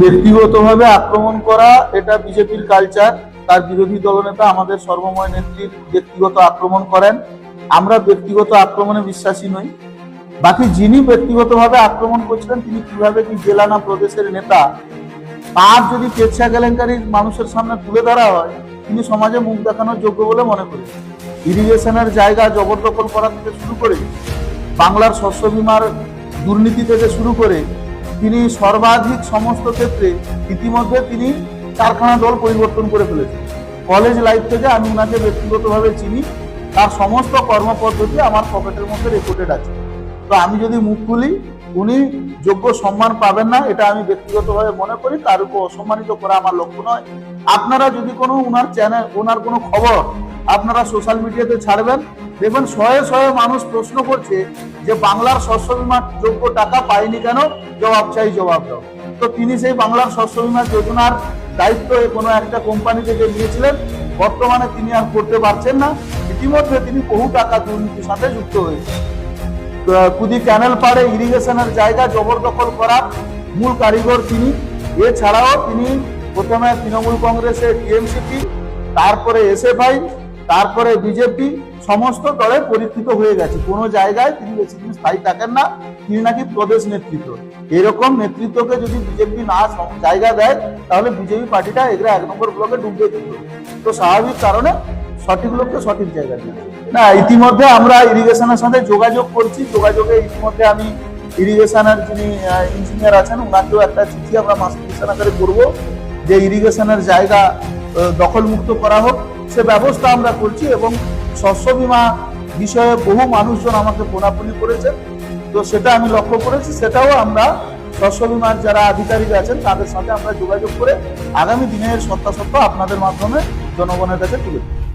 ব্যক্তিগতভাবে আক্রমণ করা এটা বিজেপির কালচার। তার বিরোধী দলনেতা আমাদের সর্বময় নেত্রীর ব্যক্তিগত আক্রমণ করেন। আমরা ব্যক্তিগত আক্রমণে বিশ্বাসী নই। বাকি যিনি ব্যক্তিগতভাবে আক্রমণ করছিলেন তিনি কিভাবে কি জেলা না প্রদেশের নেতা, তার যদি পেচ্ছা কেলেঙ্কারি মানুষের সামনে তুলে ধরা হয়, তিনি সমাজে মুখ দেখানোর যোগ্য বলে মনে করি। ইরিগেশনের জায়গা জবরদখল করা থেকে শুরু করে বাংলার শস্য বীমার দুর্নীতি থেকে শুরু করে তিনি সর্বাধিক সমস্ত ক্ষেত্রে ইতিমধ্যে তিনি কারখানা দল পরিবর্তন করে ফেলেছেন। কলেজ লাইফ থেকে আমি ওনাকে ব্যক্তিগতভাবে চিনি, তার সমস্ত কর্মপদ্ধতি আমার পকেটের মধ্যে রেকর্ডেড আছে। তো আমি যদি মুখ খুলি উনি যোগ্য সম্মান পাবেন না, এটা আমি ব্যক্তিগতভাবে মনে করি। তার উপর অসম্মানিত করা আমার লক্ষ্য নয়। আপনারা যদি কোনো ওনার চ্যানেল, ওনার কোনো খবর আপনারা সোশ্যাল মিডিয়াতে ছাড়বেন, দেখবেন শয়ে শয়ে মানুষ প্রশ্ন করছে যে বাংলার শস্য বীমার যোগ্য টাকা পায়নি কেন, জবাব চাই, জবাব দাও। তো তিনি সেই বাংলার শস্য বীমা যোজনার দায়িত্ব কোনো একটা কোম্পানি থেকে নিয়েছিলেন, বর্তমানে তিনি আর করতে পারছেন না। ইতিমধ্যে তিনি বহু টাকা দুর্নীতির সাথে যুক্ত হয়েছে। কুদি ক্যানেল পাড়ে ইরিগেশনের জায়গা জবরদখল করার মূল কারিগর তিনি। এছাড়াও তিনি প্রথমে তৃণমূল কংগ্রেসের টিএমসিপি, তারপরে এসএফআই, তারপরে বিজেপি, সমস্ত দলে পরীক্ষিত হয়ে গেছে। কোনো জায়গায় তিনি বেশি দিন স্থায়ী থাকেন না। তিনি নাকি প্রদেশ নেতৃত্ব। এরকম নেতৃত্বকে যদি বিজেপি না জায়গা দেয়, তাহলে বিজেপি পার্টিটা এগুলো 1 নম্বর ব্লকে ডুববে দিত। তো স্বাভাবিক কারণে সঠিক লোককে সঠিক জায়গা দিই না। ইতিমধ্যে আমরা ইরিগেশনের সাথে যোগাযোগ করছি। যোগাযোগে ইতিমধ্যে আমি ইরিগেশনের যিনি ইঞ্জিনিয়ার আছেন ওনাকেও একটা চিঠি আমরা মাস্টার আকারে করবো যে ইরিগেশনের জায়গা দখলমুক্ত করা হোক, সে ব্যবস্থা আমরা করছি। এবং শস্য বীমা বিষয়ে বহু মানুষজন আমাকে ফোনাফোনি করেছে, তো সেটা আমি লক্ষ্য করেছি। সেটাও আমরা শস্য বীমার যারা আধিকারিক আছেন তাদের সাথে আমরা যোগাযোগ করে আগামী দিনের সত্যাসত্য আপনাদের মাধ্যমে জনগণের কাছে তুলে দেব।